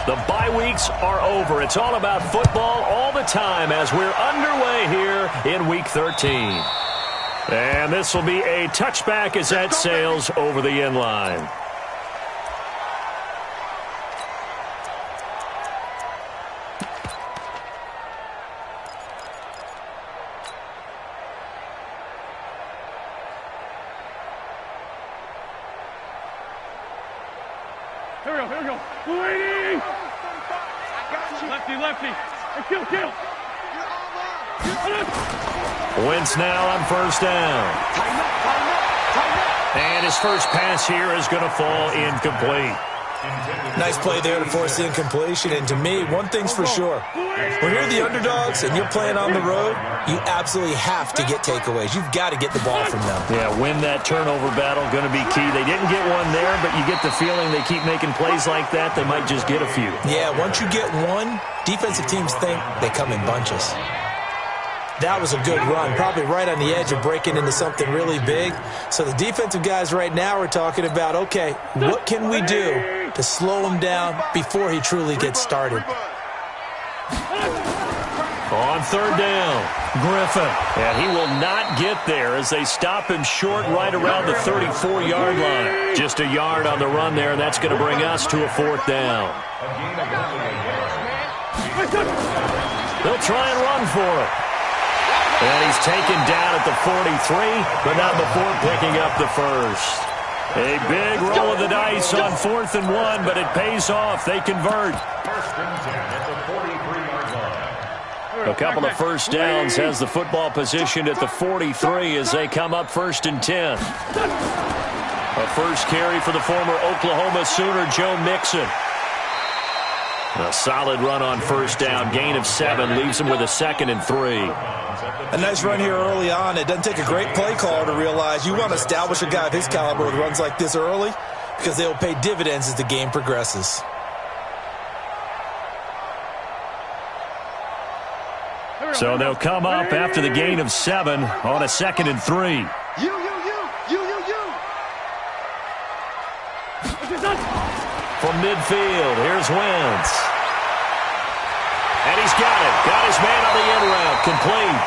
The bye weeks are over. It's all about football all the time as we're underway here in Week 13. And this will be a touchback as that sails over the end line. Here we go. Lady! Lefty. Hey, kill. Wentz now on first down. And his first pass here is going to fall incomplete. Nice play there to force the incompletion. And to me, one thing's for sure. When you're the underdogs and you're playing on the road, you absolutely have to get takeaways. You've got to get the ball from them. Yeah, win that turnover battle, going to be key. They didn't get one there, but you get the feeling they keep making plays like that, they might just get a few. Yeah, once you get one, defensive teams think they come in bunches. That was a good run, probably right on the edge of breaking into something really big. So the defensive guys right now are talking about, okay, what can we do to slow him down before he truly gets started? On third down, Griffin. And he will not get there as they stop him short right around the 34-yard line. Just a yard on the run there, and that's going to bring us to a fourth down. They'll try and run for it. And he's taken down at the 43, but not before picking up the first. A big roll of the dice on 4th and 1, but it pays off. They convert. A couple of first downs has the football positioned at the 43 as they come up 1st and 10. A first carry for the former Oklahoma Sooner, Joe Mixon. A solid run on first down. Gain of 7 leaves him with a 2nd and 3. A nice run here early on. It doesn't take a great play caller to realize you want to establish a guy of his caliber with runs like this early because they'll pay dividends as the game progresses. So they'll come up after the gain of 7 on a 2nd and 3. From midfield, here's Wentz. And he's got it. Got his man on the in route. Complete.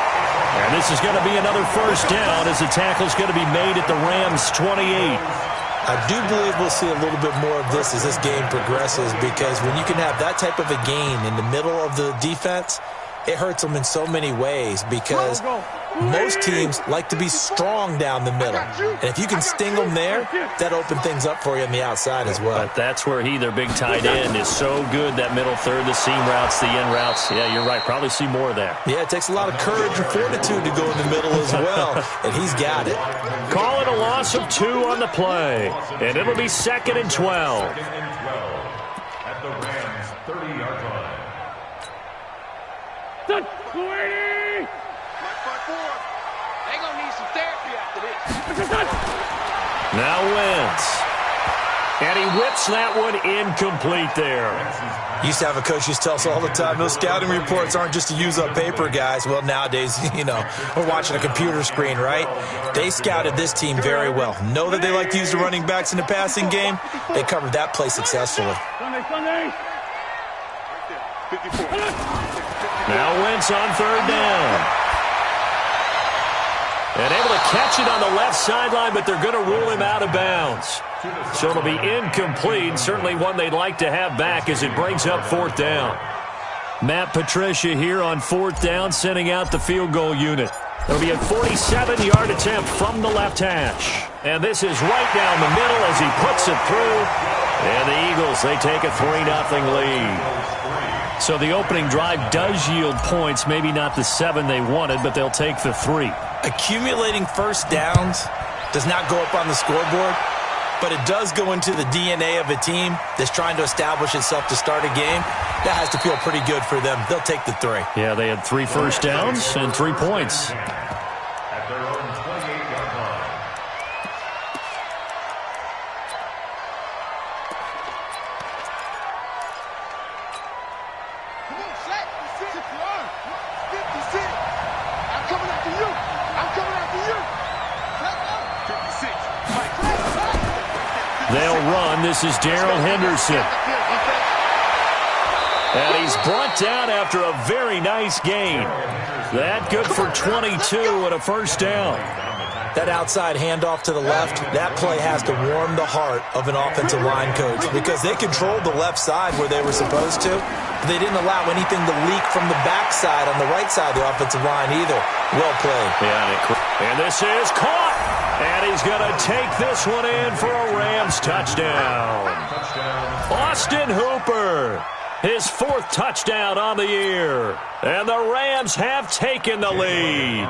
And this is going to be another first down as the tackle's going to be made at the Rams' 28. I do believe we'll see a little bit more of this as this game progresses because when you can have that type of a gain in the middle of the defense, it hurts them in so many ways because most teams like to be strong down the middle. And if you can sting them there, that opens things up for you on the outside as well. But that's where their big tight end, is so good, that middle third, the seam routes, the in routes. Yeah, you're right. Probably see more of that. Yeah, it takes a lot of courage and fortitude to go in the middle as well, and he's got it. Call it a loss of 2 on the play, and it'll be 2nd and 12. At the Rams' 30-yard line. Now Wentz. And he whips that one incomplete there. Used to have a coach used to tell us all the time, those scouting reports aren't just to use up paper, guys. Well, nowadays, we're watching a computer screen, right? They scouted this team very well. Know that they like to use the running backs in the passing game. They covered that play successfully. Now Wentz on third down. And able to catch it on the left sideline, but they're going to rule him out of bounds. So it'll be incomplete. Certainly one they'd like to have back as it brings up 4th down. Matt Patricia here on 4th down, sending out the field goal unit. It'll be a 47-yard attempt from the left hash. And this is right down the middle as he puts it through. And the Eagles, they take a 3-0 lead. So the opening drive does yield points, maybe not the 7 they wanted, but they'll take the 3. Accumulating first downs does not go up on the scoreboard, but it does go into the DNA of a team that's trying to establish itself to start a game. That has to feel pretty good for them. They'll take the 3. Yeah, they had 3 first downs and 3 points. At their own 28-yard line. Come on, Shaq. 56. I'm coming after you. I'm coming after you. 56. They'll run. This is Darrell Henderson. And he's brought down after a very nice gain. That good for 22 and a first down. That outside handoff to the left, that play has to warm the heart of an offensive line coach because they controlled the left side where they were supposed to. But they didn't allow anything to leak from the backside on the right side of the offensive line either. Well played. And this is caught. And he's going to take this one in for a Rams touchdown. Austin Hooper, his 4th touchdown on the year. And the Rams have taken the lead.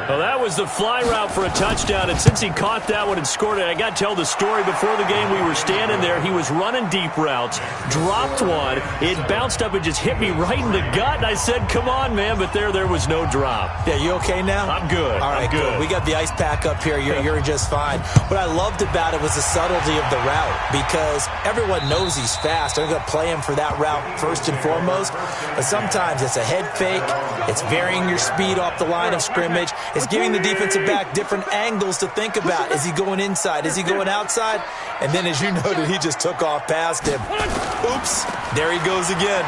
Well, that was the fly route for a touchdown, and since he caught that one and scored it, I got to tell the story. Before the game, we were standing there. He was running deep routes, dropped one. It bounced up and just hit me right in the gut, and I said, come on, man, but there was no drop. Yeah, you okay now? I'm good. All right, I'm good. We got the ice pack up here. You're just fine. What I loved about it was the subtlety of the route because everyone knows he's fast. They're going to play him for that route first and foremost, but sometimes it's a head fake. It's varying your speed off the line of scrimmage. It's giving the defensive back different angles to think about. Is he going inside? Is he going outside? And then, as you noted, he just took off past him. Oops. There he goes again.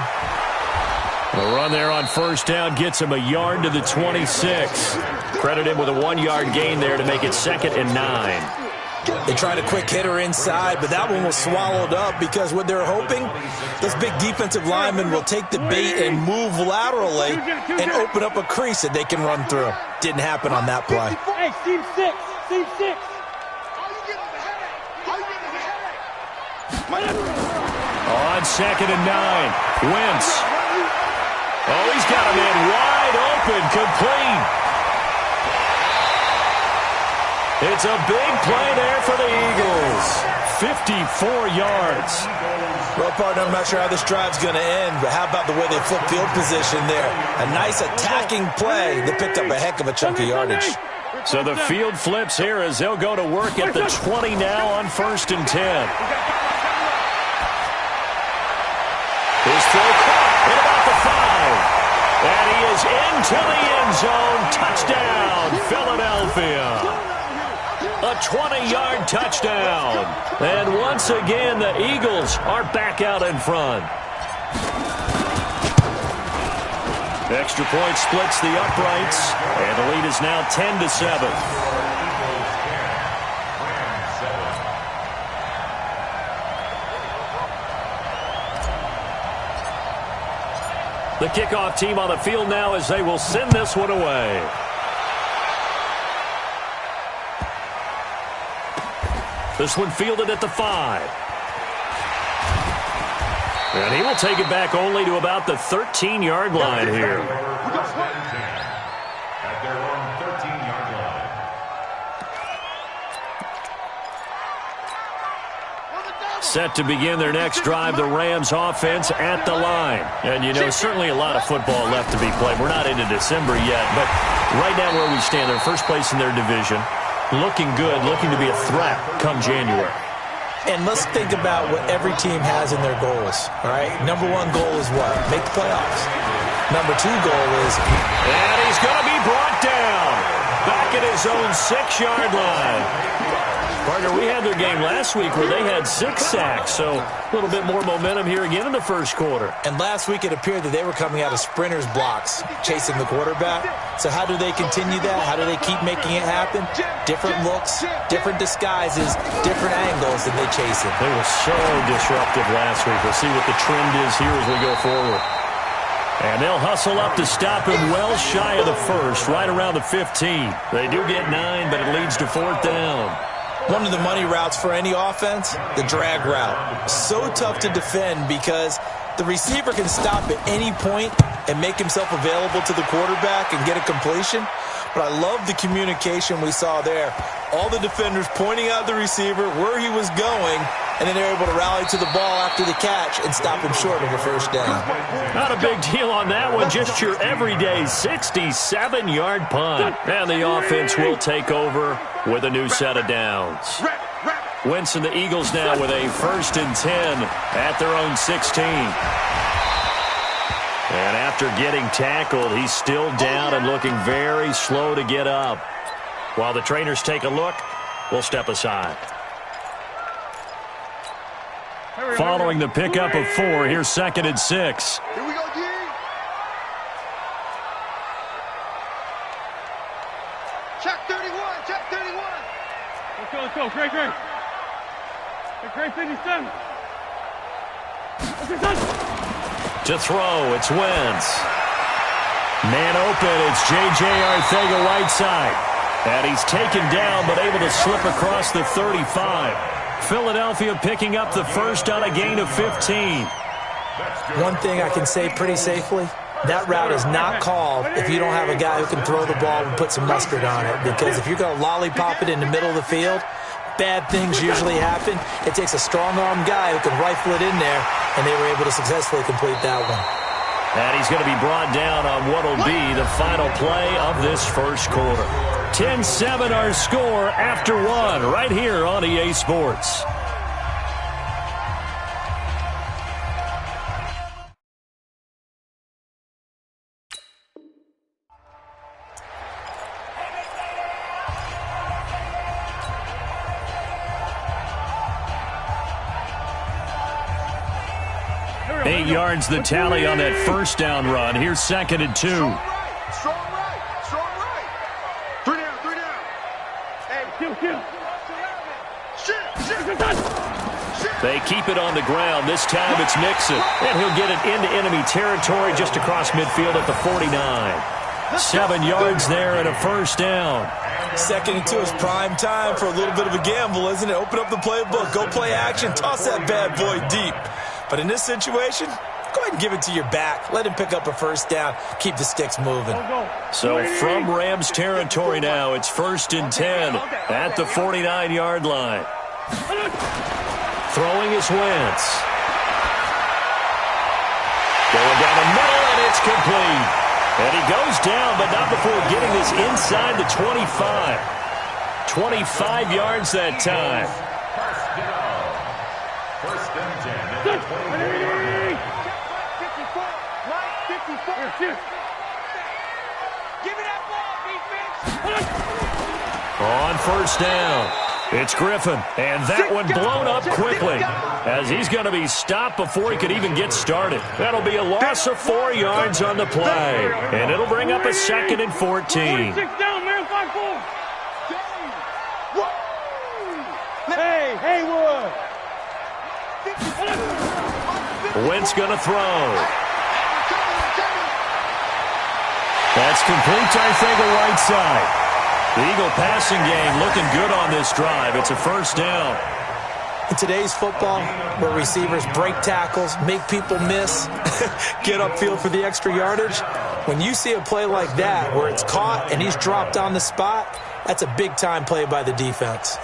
The run there on first down gets him a yard to the 26. Credit him with a 1-yard gain there to make it 2nd and 9. They tried a quick hitter inside, but that one was swallowed up because what they're hoping, those big defensive linemen will take the bait and move laterally and open up a crease that they can run through. Didn't happen on that play. Hey, team 6. Team 6. How you getting the headache? How you getting the headache? On 2nd and 9, Wentz. Oh, he's got a man wide open, complete. It's a big play there for the Eagles. 54 yards. Well, partner, I'm not sure how this drive's going to end, but how about the way they flip field position there? A nice attacking play that picked up a heck of a chunk of yardage. So the field flips here as they'll go to work at the 20 now on 1st and 10. His throw caught at about the 5. And he is into the end zone. Touchdown, Philadelphia. A 20-yard touchdown. And once again, the Eagles are back out in front. Extra point splits the uprights, and the lead is now 10-7. The kickoff team on the field now as they will send this one away. This one fielded at the 5. And he will take it back only to about the 13-yard line here. At their own 13-yard line. Set to begin their next drive, the Rams offense at the line. And, you know, certainly a lot of football left to be played. We're not into December yet, but right now where we stand, they're first place in their division. Looking good, looking to be a threat come January. And let's think about what every team has in their goals, all right? Number 1 goal is what? Make the playoffs. Number 2 goal is... And he's going to be brought down back at his own 6-yard line. Partner, we had their game last week where they had 6 sacks, so a little bit more momentum here again in the first quarter. And last week it appeared that they were coming out of sprinters blocks, chasing the quarterback. So how do they continue that? How do they keep making it happen? Different looks, different disguises, different angles that they chase it. They were so disruptive last week. We'll see what the trend is here as we go forward. And they'll hustle up to stop him well shy of the first, right around the 15. They do get 9, but it leads to 4th down. One of the money routes for any offense, the drag route. So tough to defend because the receiver can stop at any point and make himself available to the quarterback and get a completion. But I love the communication we saw there. All the defenders pointing out the receiver, where he was going, and then they're able to rally to the ball after the catch and stop him short of a first down. Not a big deal on that one. Just your everyday 67-yard punt. And the offense will take over with a new set of downs. Wentz and the Eagles now with a 1st and 10 at their own 16. And after getting tackled, he's still down and looking very slow to get up. While the trainers take a look, we'll step aside. Following the pickup of 4, here's 2nd and 6. Here we go, G. Check 31, check 31. Let's go. Great. Great 57. To throw, it's Wentz. Man open, it's J.J. Arcega-Whiteside. And he's taken down, but able to slip across the 35. Philadelphia picking up the first on a gain of 15. One thing I can say pretty safely, that route is not called if you don't have a guy who can throw the ball and put some mustard on it. Because if you're going to lollipop it in the middle of the field, bad things usually happen. It takes a strong-armed guy who can rifle it in there, and they were able to successfully complete that one. And he's going to be brought down on what will be the final play of this first quarter. 10-7 our score after 1 right here on EA Sports. Eight yards the tally on that first down run. Here's 2nd and 2. Strong right. 3 down. Hey, Kill. Shit. They keep it on the ground. This time it's Mixon. And he'll get it into enemy territory just across midfield at the 49. 7 yards there and a first down. 2nd and 2 is prime time for a little bit of a gamble, isn't it? Open up the playbook, go play action, toss that bad boy deep. But in this situation, go ahead and give it to your back. Let him pick up a first down. Keep the sticks moving. So from Rams territory now, it's 1st and 10 at the 49-yard line. Throwing is Wentz. Going down the middle, and it's complete. And he goes down, but not before getting this inside the 25. 25 yards that time. First and 10 at the 24-yard line. 54. Give me that ball, defense. On first down, it's Griffin, and that one blown up quickly as he's going to be stopped before he could even get started. That'll be a loss of 4 yards on the play, and it'll bring up a 2nd and 14. 46 down, man, 5-4. Hey, Haywood. Wentz going to throw. That's complete to Arcega-Whiteside. The Eagle passing game looking good on this drive. It's a first down. In today's football, where receivers break tackles, make people miss, get upfield for the extra yardage, when you see a play like that where it's caught and he's dropped on the spot, that's a big-time play by the defense.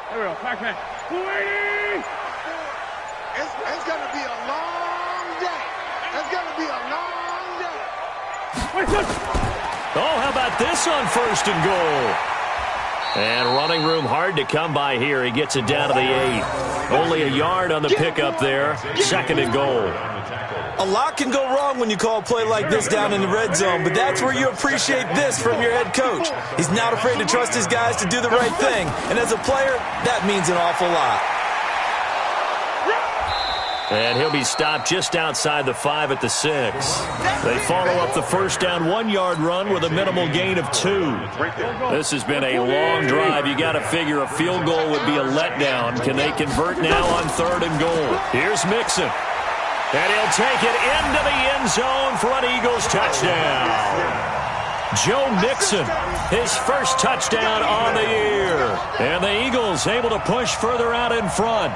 There we go, back. 280! It's going to be a long day. It's going to be a long day. Oh, how about this on 1st and goal? And running room hard to come by here. He gets it down to the 8. Only a yard on the pickup there. 2nd and goal. A lot can go wrong when you call a play like this down in the red zone, but that's where you appreciate this from your head coach. He's not afraid to trust his guys to do the right thing, and as a player, that means an awful lot. And he'll be stopped just outside the 5 at the 6. They follow up the first down 1-yard run with a minimal gain of 2. This has been a long drive. You got to figure a field goal would be a letdown. Can they convert now on 3rd and goal? Here's Mixon. And he'll take it into the end zone for an Eagles touchdown. Joe Mixon, his first touchdown on the year. And the Eagles able to push further out in front.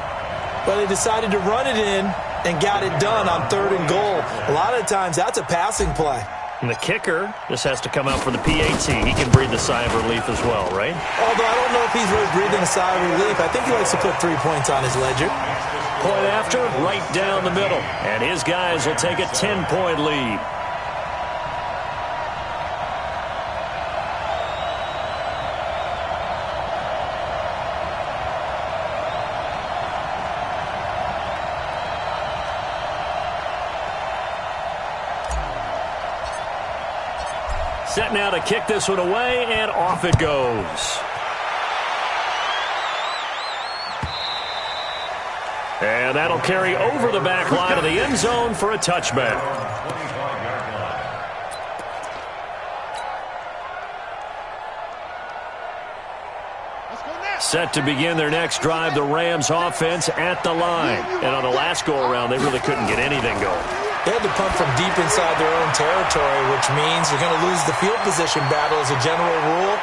But they decided to run it in and got it done on 3rd and goal. A lot of times, that's a passing play. And the kicker just has to come out for the PAT. He can breathe a sigh of relief as well, right? Although I don't know if he's really breathing a sigh of relief. I think he likes to put 3 points on his ledger. Point after, right down the middle. And his guys will take a 10-point lead. Set now to kick this one away, and off it goes. And that'll carry over the back line of the end zone for a touchback. Set to begin their next drive, the Rams offense at the line. And on the last go-around, they really couldn't get anything going. They had to punt from deep inside their own territory, which means you're going to lose the field position battle as a general rule.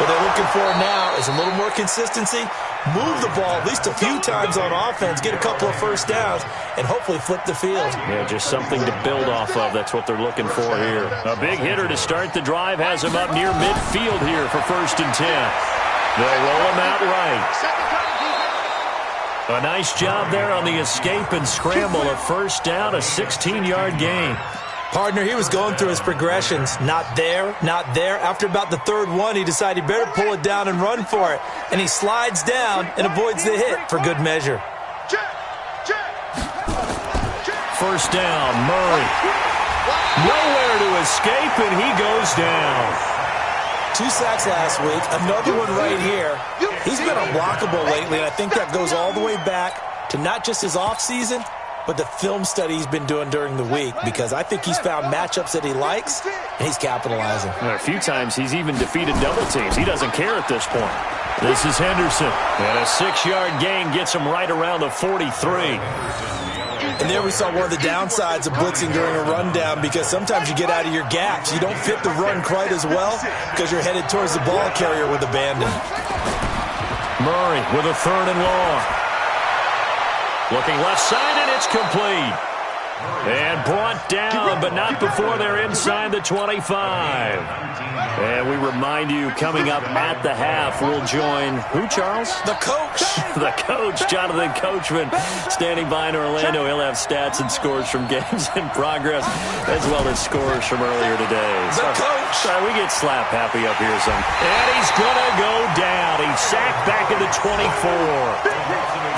What they're looking for now is a little more consistency, move the ball at least a few times on offense, get a couple of first downs, and hopefully flip the field. Yeah, just something to build off of. That's what they're looking for here. A big hitter to start the drive has him up near midfield here for 1st and 10. They'll roll him out right. A nice job there on the escape and scramble. A first down, a 16-yard gain. Partner, he was going through his progressions. Not there, not there. After about the third one, he decided he better pull it down and run for it. And he slides down and avoids the hit for good measure. First down, Murray. Nowhere to escape, and he goes down. 2 sacks last week, another one right here. He's been unblockable lately, and I think that goes all the way back to not just his offseason, but the film study he's been doing during the week, because I think he's found matchups that he likes, and he's capitalizing. A few times he's even defeated double teams. He doesn't care at this point. This is Henderson, and a 6-yard gain gets him right around the 43. And there we saw one of the downsides of blitzing during a rundown, because sometimes you get out of your gaps. You don't fit the run quite as well because you're headed towards the ball carrier with abandon. Murray with a 3rd and long. Looking left side, and it's complete. And brought down, but not before they're inside the 25. And we remind you, coming up at the half, we'll join who, Charles? The coach. The coach, Jonathan Coachman, standing by in Orlando. He'll have stats and scores from games in progress, as well as scores from earlier today. The coach. Sorry, we get slap happy up here some. And he's going to go down. He's sacked back at the 24.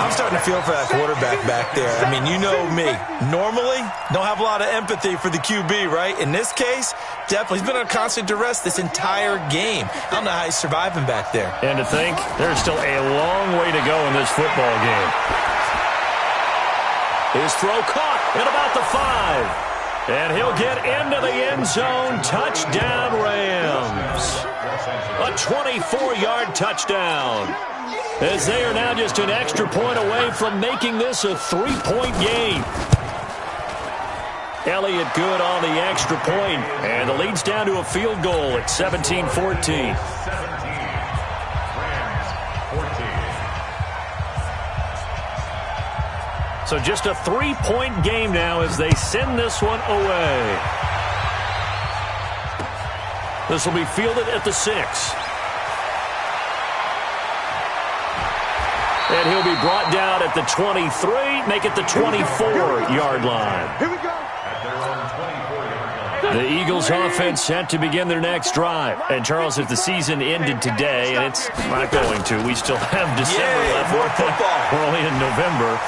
I'm starting to feel for that quarterback back there. I mean, you know me. Normally, don't have a lot of empathy for the QB, right? In this case, definitely. He's been under constant duress this entire game. I don't know how he's surviving back there. And to think, there's still a long way to go in this football game. His throw caught at about the 5. And he'll get into the end zone. Touchdown, Rams. A 24-yard touchdown. As they are now just an extra point away from making this a 3-point game. Elliott good on the extra point, and the lead's down to a field goal at 17-14. So just a 3-point game now as they send this one away. This will be fielded at the 6. And he'll be brought down at the 23, make it the 24-yard line. Here we go. The Eagles offense set to begin their next drive. And, Charles, if the season ended today, and it's not going to, we still have December left. More football. We're only in November.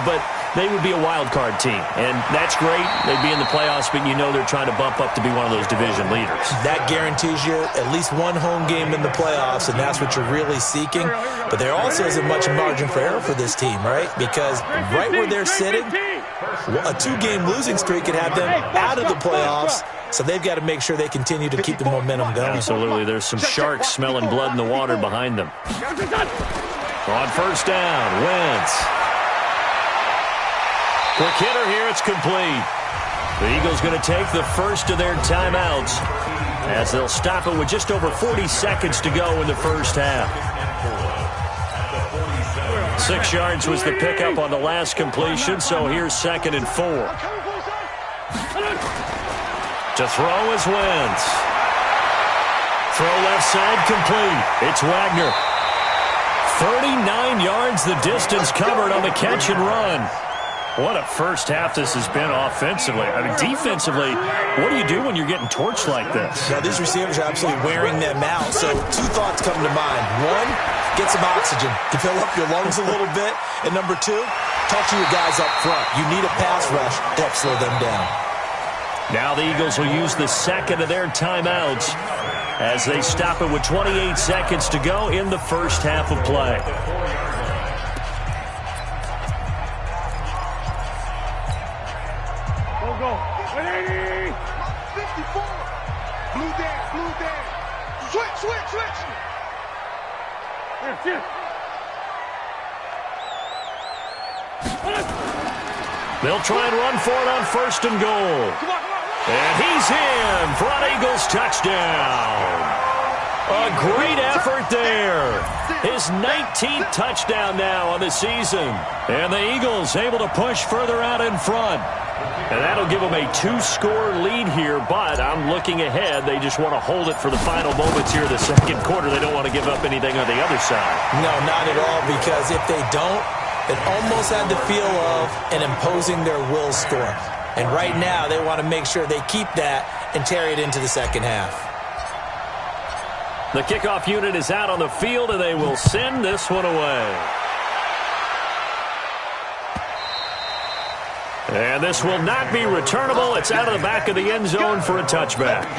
But they would be a wild card team. And that's great. They'd be in the playoffs, but you know they're trying to bump up to be one of those division leaders. That guarantees you at least one home game in the playoffs, and that's what you're really seeking. But there also isn't much margin for error for this team, right? Because right where they're sitting, a 2-game losing streak could have them out of the playoffs. So they've got to make sure they continue to keep the momentum going. Absolutely. There's some sharks smelling blood in the water behind them. On first down, Wentz. Quick hitter here, it's complete. The Eagles going to take the first of their timeouts as they'll stop it with just over 40 seconds to go in the first half. 6 yards was the pickup on the last completion, so here's 2nd and 4. To throw is Wentz. Throw left side complete. It's Wagner. 39 yards the distance covered on the catch and run. What a first half this has been offensively. I mean, defensively, what do you do when you're getting torched like this? Now, these receivers are absolutely wearing them out. So 2 thoughts come to mind. 1, get some oxygen to fill up your lungs a little bit. And number 2, talk to your guys up front. You need a pass rush to help slow them down. Now the Eagles will use the second of their timeouts as they stop it with 28 seconds to go in the first half of play. Go. 180. 54. Blue down. Switch. Here, shit. They'll try and run for it on first and goal. Come on. And he's in for an Eagles touchdown. A great effort there. His 19th touchdown now on the season. And the Eagles able to push further out in front. And that'll give them a 2-score lead here, but I'm looking ahead. They just want to hold it for the final moments here of the second quarter. They don't want to give up anything on the other side. No, not at all, because if they don't, it almost had the feel of an imposing their will score. And right now, they want to make sure they keep that and carry it into the second half. The kickoff unit is out on the field, and they will send this one away. And this will not be returnable. It's out of the back of the end zone for a touchback.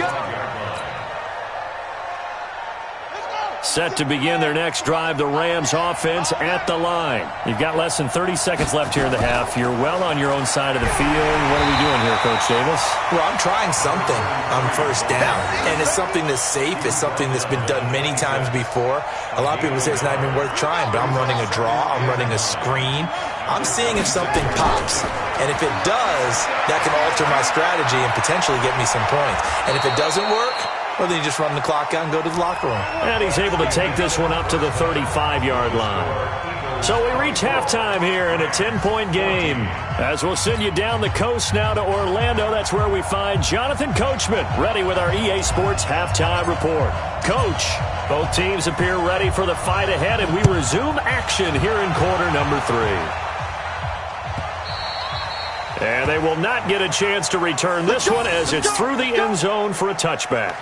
Set to begin their next drive, the Rams offense at the line. You've got less than 30 seconds left here in the half. You're well on your own side of the field. What are we doing here, Coach Davis? Well, I'm trying something on first down, and it's something that's safe. It's something that's been done many times before. A lot of people say it's not even worth trying, but I'm running a draw. I'm running a screen. I'm seeing if something pops, and if it does, that can alter my strategy and potentially get me some points. And if it doesn't work, well, then you just run the clock out and go to the locker room. And he's able to take this one up to the 35-yard line. So we reach halftime here in a 10-point game. As we'll send you down the coast now to Orlando, that's where we find Jonathan Coachman, ready with our EA Sports halftime report. Coach, both teams appear ready for the fight ahead, and we resume action here in quarter number 3. And they will not get a chance to return this one as it's through the end zone for a touchback.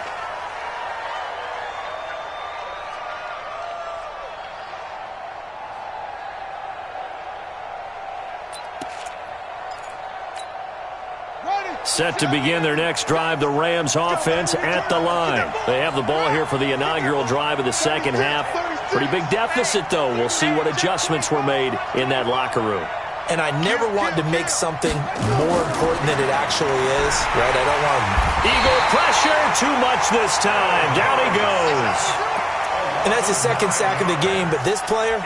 Set to begin their next drive, the Rams offense at the line. They have the ball here for the inaugural drive of the second half. Pretty big deficit, though. We'll see what adjustments were made in that locker room. And I never want to make something more important than it actually is, right? I don't want Eagle pressure, too much this time. Down he goes. And that's the second sack of the game, but this player,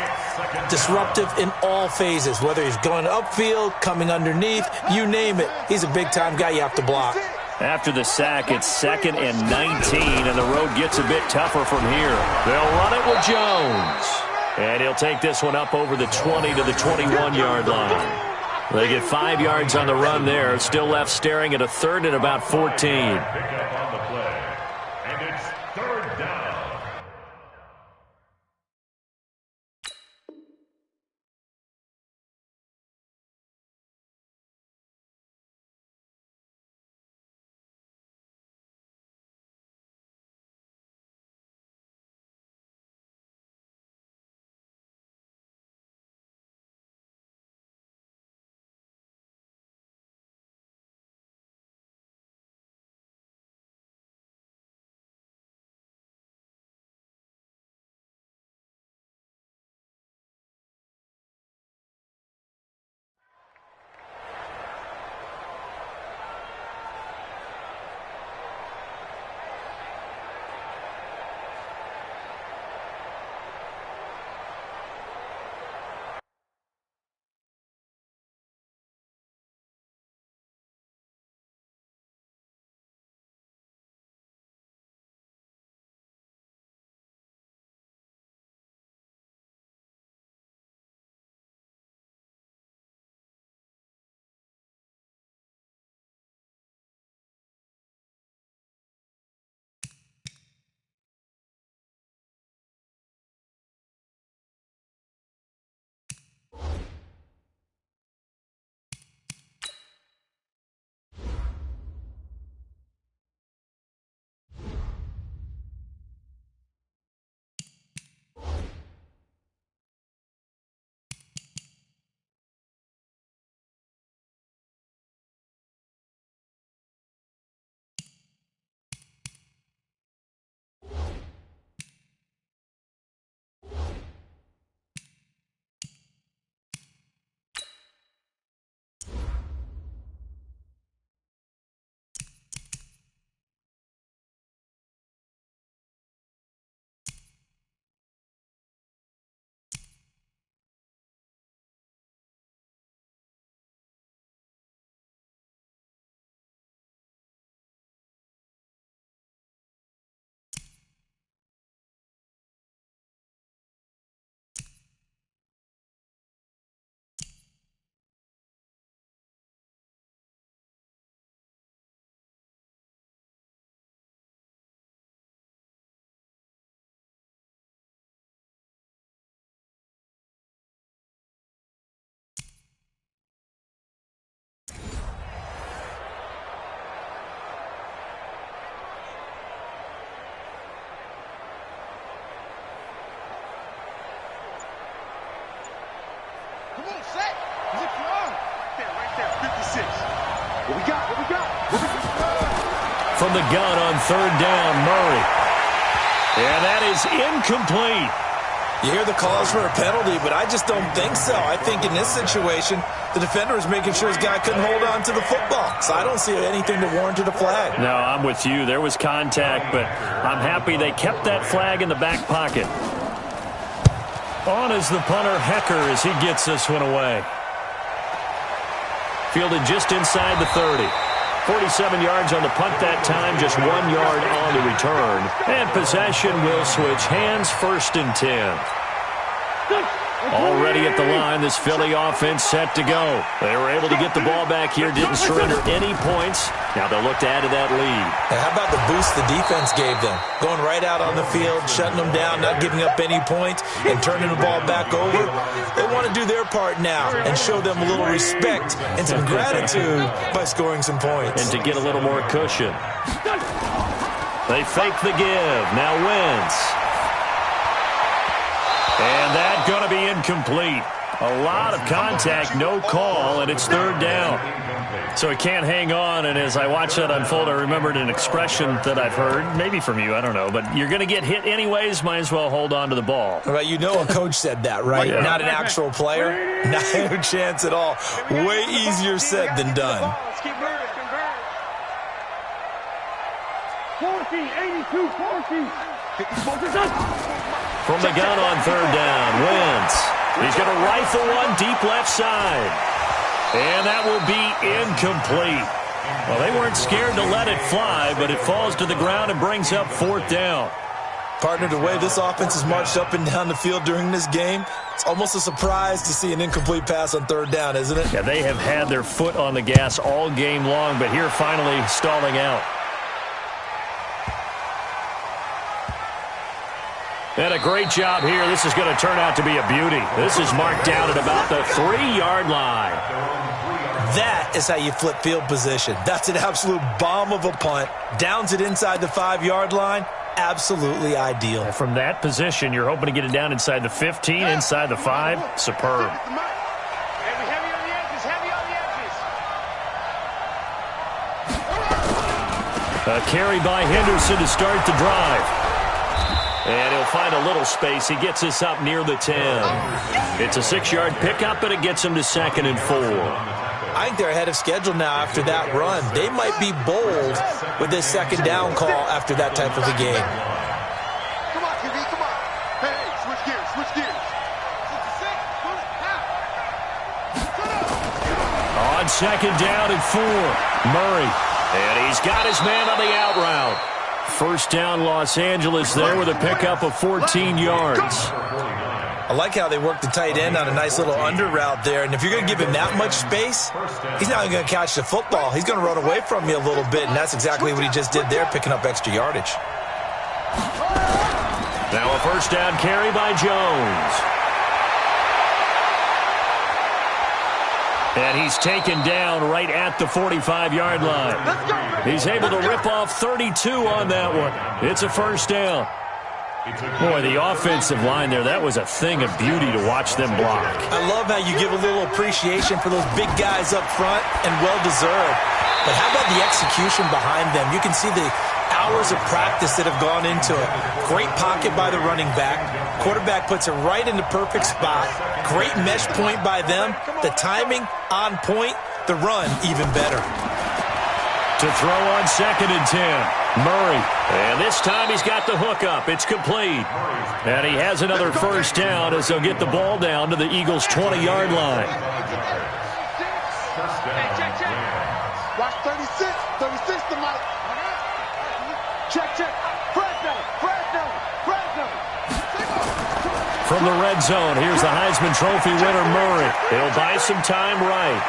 disruptive in all phases, whether he's going upfield, coming underneath, you name it. He's a big-time guy you have to block. After the sack, it's 2nd and 19, and the road gets a bit tougher from here. They'll run it with Jones. And he'll take this one up over the 20 to the 21-yard line. They get 5 yards on the run there. Still left staring at a 3rd and about 14. What we got? What we got? From the gun on third down, Murray. And that is incomplete. You hear the calls for a penalty, but I just don't think so. I think in this situation, the defender is making sure his guy couldn't hold on to the football. So I don't see anything that warranted a flag. No, I'm with you. There was contact, but I'm happy they kept that flag in the back pocket. On is the punter, Hecker, as he gets this one away. Fielded just inside the 30. 47 yards on the punt that time, just 1 yard on the return. And possession will switch hands, 1st and 10. Already at the line, this Philly offense set to go. They were able to get the ball back here, didn't surrender any points. Now they'll look to add to that lead. And how about the boost the defense gave them? Going right out on the field, shutting them down, not giving up any points, and turning the ball back over. They want to do their part now and show them a little respect and some gratitude by scoring some points. And to get a little more cushion. They fake the give. Now Wentz. And that's going to be incomplete. A lot of contact, no call, and it's 3rd down. So he can't hang on, and as I watch that unfold, I remembered an expression that I've heard, maybe from you, I don't know, but you're going to get hit anyways, might as well hold on to the ball. Right, you know a coach said that, right? Yeah. Not an actual player. No chance at all. Way easier said than done. Let's keep moving. 40, 82, 40. From the gun on 3rd down, Wentz. He's going to rifle one deep left side. And that will be incomplete. Well, they weren't scared to let it fly, but it falls to the ground and brings up 4th down. Partner, the way this offense has marched up and down the field during this game, it's almost a surprise to see an incomplete pass on 3rd down, isn't it? Yeah, they have had their foot on the gas all game long, but here finally stalling out. And a great job here. This is going to turn out to be a beauty. This is marked down at about the 3-yard line. That is how you flip field position. That's an absolute bomb of a punt. Downs it inside the 5-yard line. Absolutely ideal. And from that position, you're hoping to get it down inside the 15, inside the 5. Superb. Heavy on the edges. Heavy on the edges. A carry by Henderson to start the drive. And he'll find a little space. He gets us up near the 10. It's a 6-yard pickup, and it gets him to 2nd and 4. I think they're ahead of schedule now after that run. They might be bold with this 2nd down call after that type of a game. Come on, QB, come on. Hey, switch gears, switch gears. On 2nd down and 4, Murray. And he's got his man on the out route. 1st down, Los Angeles there with a pickup of 14 yards. I like how they work the tight end on a nice little under route there. And if you're going to give him that much space, he's not going to catch the football. He's going to run away from you a little bit, and that's exactly what he just did there, picking up extra yardage. Now a 1st down carry by Jones. And he's taken down right at the 45-yard line. He's able to rip off 32 on that one. It's a 1st down. Boy, the offensive line there, that was a thing of beauty to watch them block. I love how you give a little appreciation for those big guys up front, and well-deserved. But how about the execution behind them? You can see the hours of practice that have gone into it. Great pocket by the running back. Quarterback puts it right in the perfect spot. Great mesh point by them. The timing on point. The run even better. To throw on 2nd and 10, Murray. And this time he's got the hook up. It's complete. And he has another 1st down as they'll get the ball down to the Eagles' 20-yard line. Watch 36. 36 to Mike. Check. Fresno. From the red zone, here's the Heisman Trophy winner, Murray. He'll buy some time right.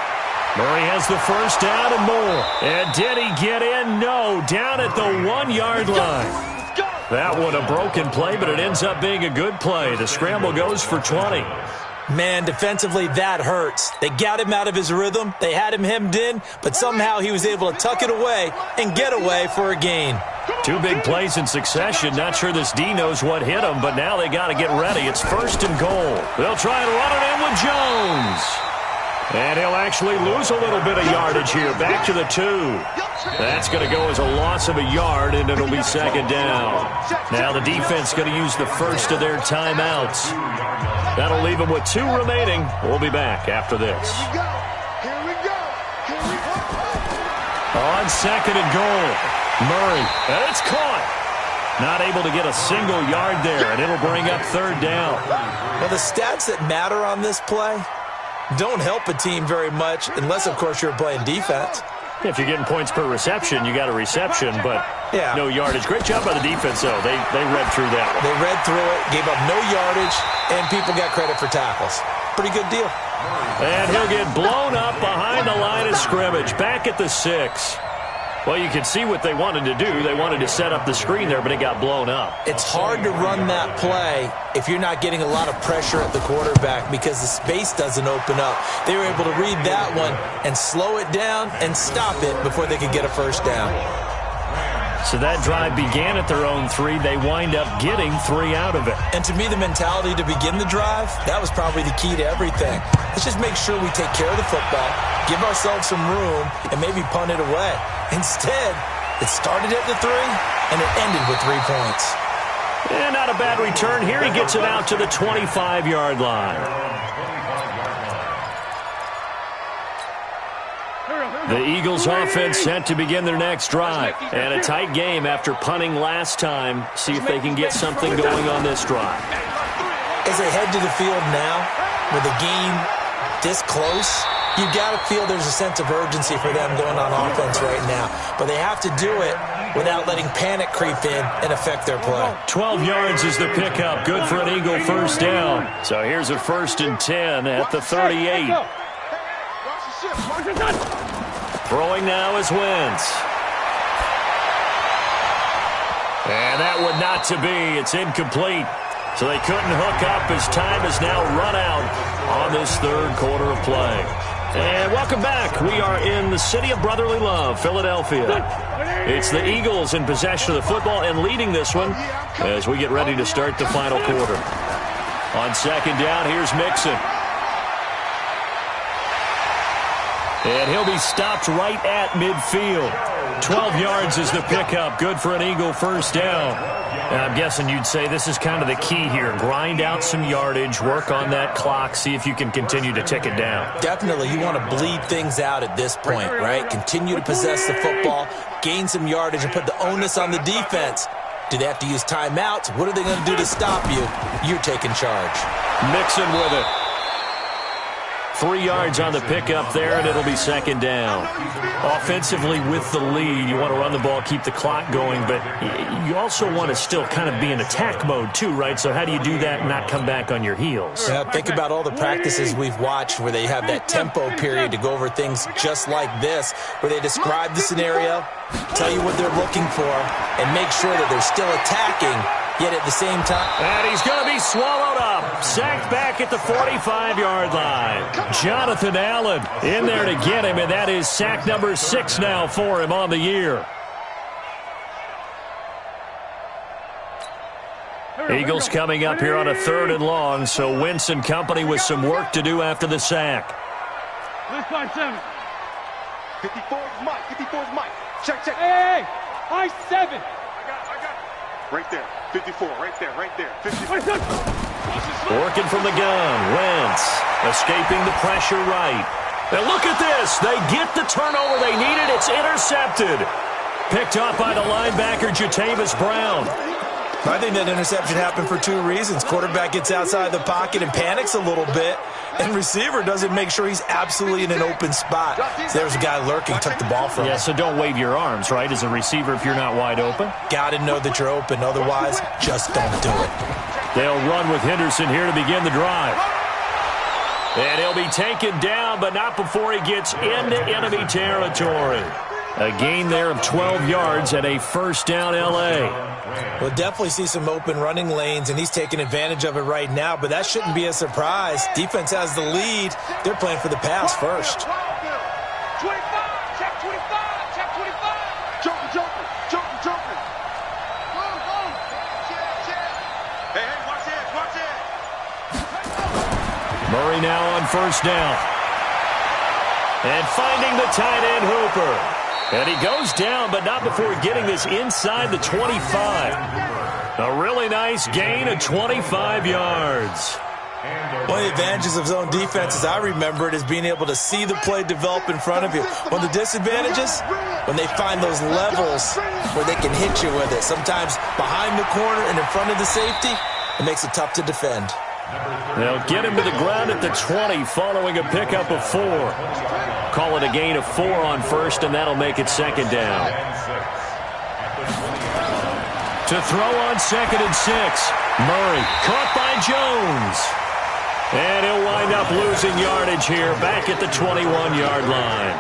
Murray has the 1st down and more. And did he get in? No. Down at the 1-yard line. That one a broken play, but it ends up being a good play. The scramble goes for 20. Man, defensively, that hurts. They got him out of his rhythm. They had him hemmed in, but somehow he was able to tuck it away and get away for a gain. 2 big plays in succession. Not sure this D knows what hit him, but now they got to get ready. It's 1st and goal. They'll try and run it in with Jones. And he'll actually lose a little bit of yardage here. Back to the 2. That's going to go as a loss of a yard, and it'll be second down. Now the defense going to use the first of their timeouts. That'll leave them with 2 remaining. We'll be back after this. Here we go. On second and goal, Murray. And it's caught. Not able to get a single yard there, and it'll bring up third down. Well, the stats that matter on this play don't help a team very much unless, of course, you're playing defense. If you're getting points per reception, you got a reception, but no yardage. Great job by the defense, though. They read through that one. They read through it, gave up no yardage, and people got credit for tackles. Pretty good deal. And he'll get blown up behind the line of scrimmage, back at the 6. Well, you can see what they wanted to do. They wanted to set up the screen there, but it got blown up. It's hard to run that play if you're not getting a lot of pressure at the quarterback because the space doesn't open up. They were able to read that one and slow it down and stop it before they could get a first down. So that drive began at their own 3. They wind up getting 3 out of it. And to me, the mentality to begin the drive, that was probably the key to everything. Let's just make sure we take care of the football, give ourselves some room, and maybe punt it away. Instead, it started at the 3, and it ended with 3 points. And not a bad return here. He gets it out to the 25-yard line. The Eagles offense set to begin their next drive. And a tight game after punting last time. See if they can get something going on this drive. As they head to the field now, with the game this close, you've got to feel there's a sense of urgency for them going on offense right now. But they have to do it without letting panic creep in and affect their play. 12 yards is the pickup. Good for an Eagle first down. So here's a 1st and 10 at the 38. Throwing now is Wentz. And that would not to be. It's incomplete. So they couldn't hook up as time has now run out on this third quarter of play. And welcome back. We are in the city of brotherly love, Philadelphia. It's the Eagles in possession of the football and leading this one as we get ready to start the final quarter. On second down, here's Mixon. And he'll be stopped right at midfield. 12 yards is the pickup. Good for an Eagle first down. And I'm guessing you'd say this is kind of the key here. Grind out some yardage, work on that clock, see if you can continue to tick it down. Definitely. You want to bleed things out at this point, right? Continue to possess the football, gain some yardage, and put the onus on the defense. Do they have to use timeouts? What are they going to do to stop you? You're taking charge. Mixon with it. 3 yards on the pickup there, and it'll be second down. Offensively with the lead, you want to run the ball, keep the clock going, but you also want to still kind of be in attack mode too, right? So how do you do that and not come back on your heels? Yeah, think about all the practices we've watched where they have that tempo period to go over things just like this, where they describe the scenario, tell you what they're looking for, and make sure that they're still attacking, yet at the same time. And he's going to be swallowed up. Sacked back at the 45-yard line. Jonathan Allen in there to get him, and that is sack number 6 now for him on the year. Eagles coming up here on a 3rd and long, so Wentz and company with some work to do after the sack. 54 is Mike. 54 is Mike. Check. Hey, I 7. I got. Right there. 54. Right there. 54. Working from the gun. Wentz escaping the pressure right. And look at this. They get the turnover they needed. It's intercepted. Picked up by the linebacker, Jatavis Brown. I think that interception happened for 2 reasons. Quarterback gets outside the pocket and panics a little bit, and receiver doesn't make sure he's absolutely in an open spot. So there's a guy lurking, took the ball from him. Yeah, so don't wave your arms, right, as a receiver if you're not wide open. Got to know that you're open. Otherwise, just don't do it. They'll run with Henderson here to begin the drive. And he'll be taken down, but not before he gets into enemy territory. A gain there of 12 yards and a first down L.A. We'll definitely see some open running lanes, and he's taking advantage of it right now, but that shouldn't be a surprise. Defense has the lead. They're playing for the pass first. 25, check 25, check 25. Jumping. Hey, watch it. Murray now on first down. And finding the tight end Hooper. And he goes down, but not before getting this inside the 25. A really nice gain of 25 yards. One of the advantages of zone defense, as I remember it, is being able to see the play develop in front of you. One of the disadvantages, when they find those levels where they can hit you with it. Sometimes behind the corner and in front of the safety, it makes it tough to defend. They'll get him to the ground at the 20 following a pickup of 4. Call it a gain of 4 on first, and that'll make it second down. To throw on second and 6. Murray caught by Jones. And he'll wind up losing yardage here back at the 21-yard line.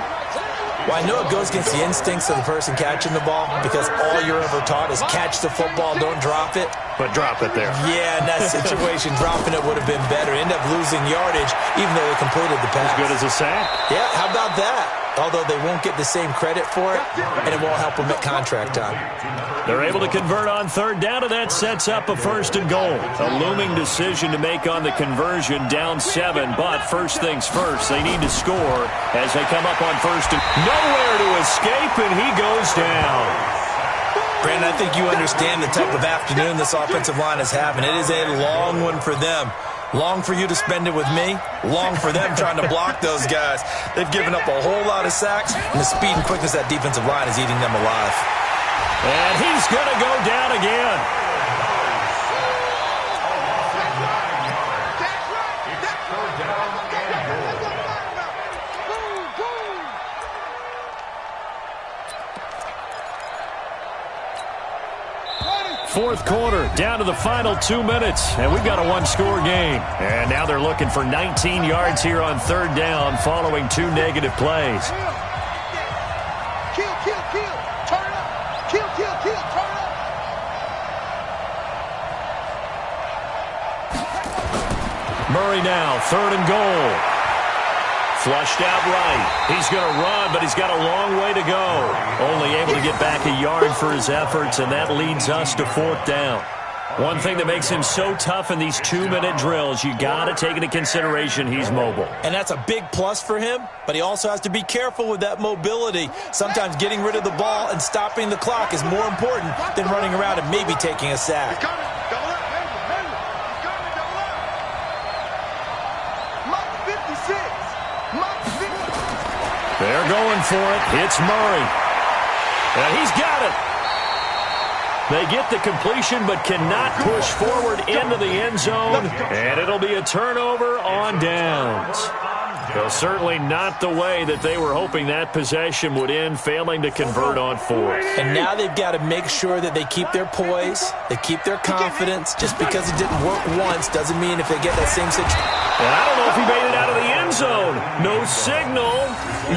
Well, I know it goes against the instincts of the person catching the ball because all you're ever taught is catch the football, don't drop it. But drop it there. Yeah, in that situation, dropping it would have been better. End up losing yardage even though they completed the pass. As good as a sack. Yeah, how about that? Although they won't get the same credit for it, and it won't help them at contract time. They're able to convert on third down, and that sets up a first and goal. A looming decision to make on the conversion, down 7. But first things first, they need to score as they come up on first and nowhere to escape, and he goes down. Brandon, I think you understand the type of afternoon this offensive line is having. It is a long one for them. Long for you to spend it with me. Long for them trying to block those guys. They've given up a whole lot of sacks, and the speed and quickness of that defensive line is eating them alive. And he's going to go down again. Fourth quarter, down to the final 2 minutes, and we've got a one-score game. And now they're looking for 19 yards here on third down following 2 negative plays. Kill, turn up. Kill, turn up. Murray now, third and goal. Flushed out right. He's going to run, but he's got a long way to go. Only able to get back a yard for his efforts, and that leads us to fourth down. One thing that makes him so tough in these 2-minute drills, you got to take into consideration he's mobile. And that's a big plus for him, but he also has to be careful with that mobility. Sometimes getting rid of the ball and stopping the clock is more important than running around and maybe taking a sack. They're going for it. It's Murray. And he's got it. They get the completion but cannot push forward into the end zone. And it'll be a turnover on downs. Well, certainly not the way that they were hoping that possession would end, failing to convert on fourth. And now they've got to make sure that they keep their poise, they keep their confidence. Just because it didn't work once doesn't mean if they get that same situation. And I don't know if he made it out of the end zone. No signal.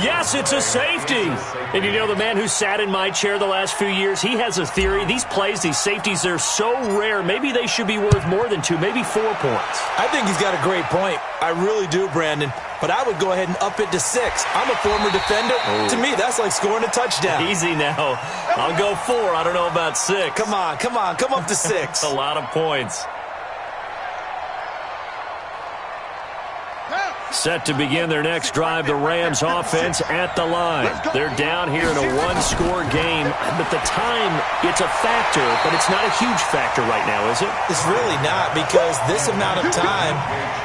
Yes, it's a safety. And you know, the man who sat in my chair the last few years, he has a theory. These plays, these safeties, they're so rare. Maybe they should be worth more than 2, maybe 4 points. I think he's got a great point. I really do, Brandon. But I would go ahead and up it to 6. I'm a former defender. Oh. To me, that's like scoring a touchdown. Easy now. I'll go 4. I don't know about 6. Come on. Come up to 6. A lot of points. Set to begin their next drive, the Rams offense at the line. They're down here in a one-score game, but the time, it's a factor, but it's not a huge factor right now, is it? It's really not, because this amount of time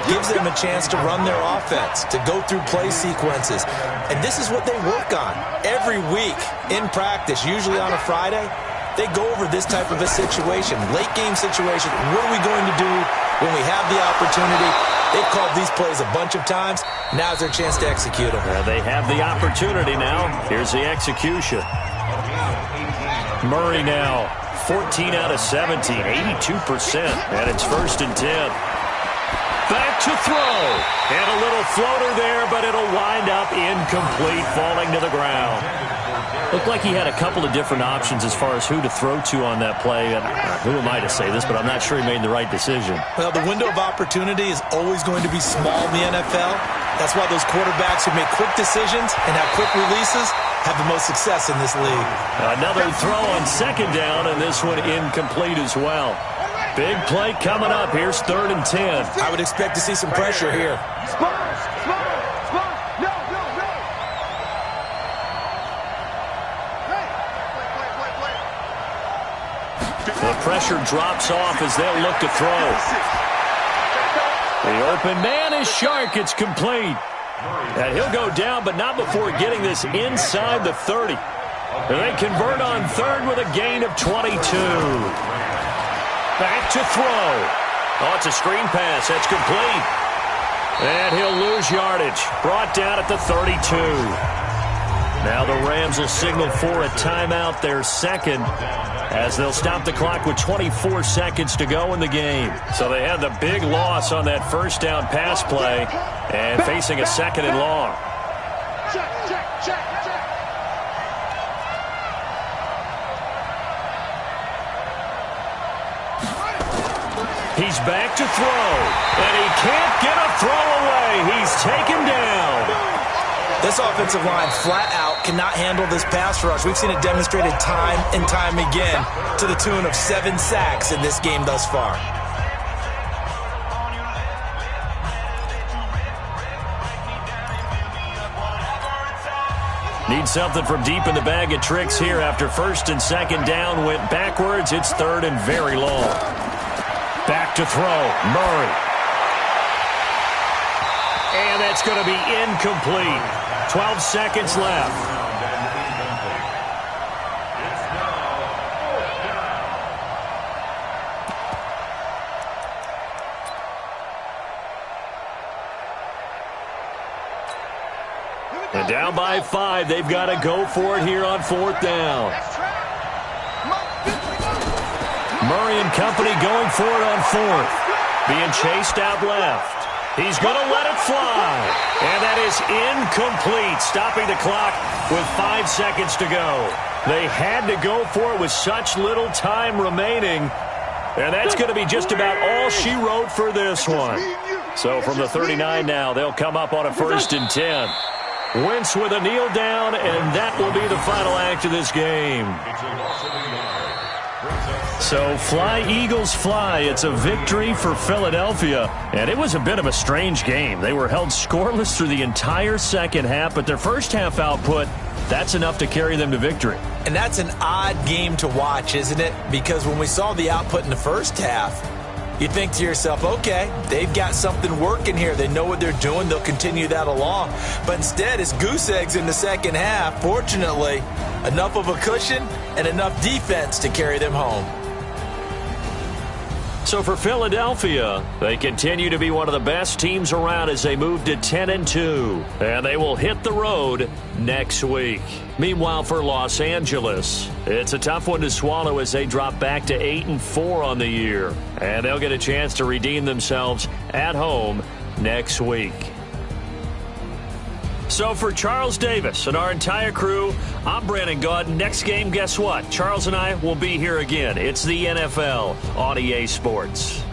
gives them a chance to run their offense, to go through play sequences. And this is what they work on every week in practice, usually on a Friday. They go over this type of a situation, late game situation. What are we going to do when we have the opportunity? They've called these plays a bunch of times. Now's their chance to execute them. They have the opportunity now. Here's the execution. Murray now, 14 out of 17, 82%. And it's first and 10. Back to throw. And a little floater there, but it'll wind up incomplete, falling to the ground. Looked like he had a couple of different options as far as who to throw to on that play. And who am I to say this, but I'm not sure he made the right decision. Well, the window of opportunity is always going to be small in the NFL. That's why those quarterbacks who make quick decisions and have quick releases have the most success in this league. Another throw on second down, and this one incomplete as well. Big play coming up. Here's third and 10. I would expect to see some pressure here. The pressure drops off as they'll look to throw. The open man is Shark. It's complete. And he'll go down, but not before getting this inside the 30. And they convert on third with a gain of 22. Back to throw. Oh, it's a screen pass. That's complete. And he'll lose yardage. Brought down at the 32. Now the Rams will signal for a timeout, their second, as they'll stop the clock with 24 seconds to go in the game. So they had the big loss on that first down pass play and facing a second and long. He's back to throw, and he can't get a throw away. He's taken down. This offensive line flat out cannot handle this pass rush. We've seen it demonstrated time and time again to the tune of 7 sacks in this game thus far. Need something from deep in the bag of tricks here after first and second down went backwards. It's third and very long. Back to throw, Murray. And that's going to be incomplete. 12 seconds left. And down by 5, they've got to go for it here on fourth down. Murray and company going for it on fourth. Being chased out left. He's going to let it fly. And that is incomplete, stopping the clock with 5 seconds to go. They had to go for it with such little time remaining. And that's going to be just about all she wrote for this one. So from the 39 now, they'll come up on a 1st and 10. Wentz with a kneel down, and that will be the final act of this game. So fly, Eagles, fly. It's a victory for Philadelphia. And it was a bit of a strange game. They were held scoreless through the entire second half, but their first half output, that's enough to carry them to victory. And that's an odd game to watch, isn't it? Because when we saw the output in the first half, you think to yourself, okay, they've got something working here. They know what they're doing. They'll continue that along. But instead, it's goose eggs in the second half. Fortunately, enough of a cushion and enough defense to carry them home. So for Philadelphia, they continue to be one of the best teams around as they move to 10-2. And they will hit the road next week. Meanwhile, for Los Angeles, it's a tough one to swallow as they drop back to 8-4 on the year. And they'll get a chance to redeem themselves at home next week. So for Charles Davis and our entire crew, I'm Brandon Gaudin. Next game, guess what? Charles and I will be here again. It's the NFL on EA Sports.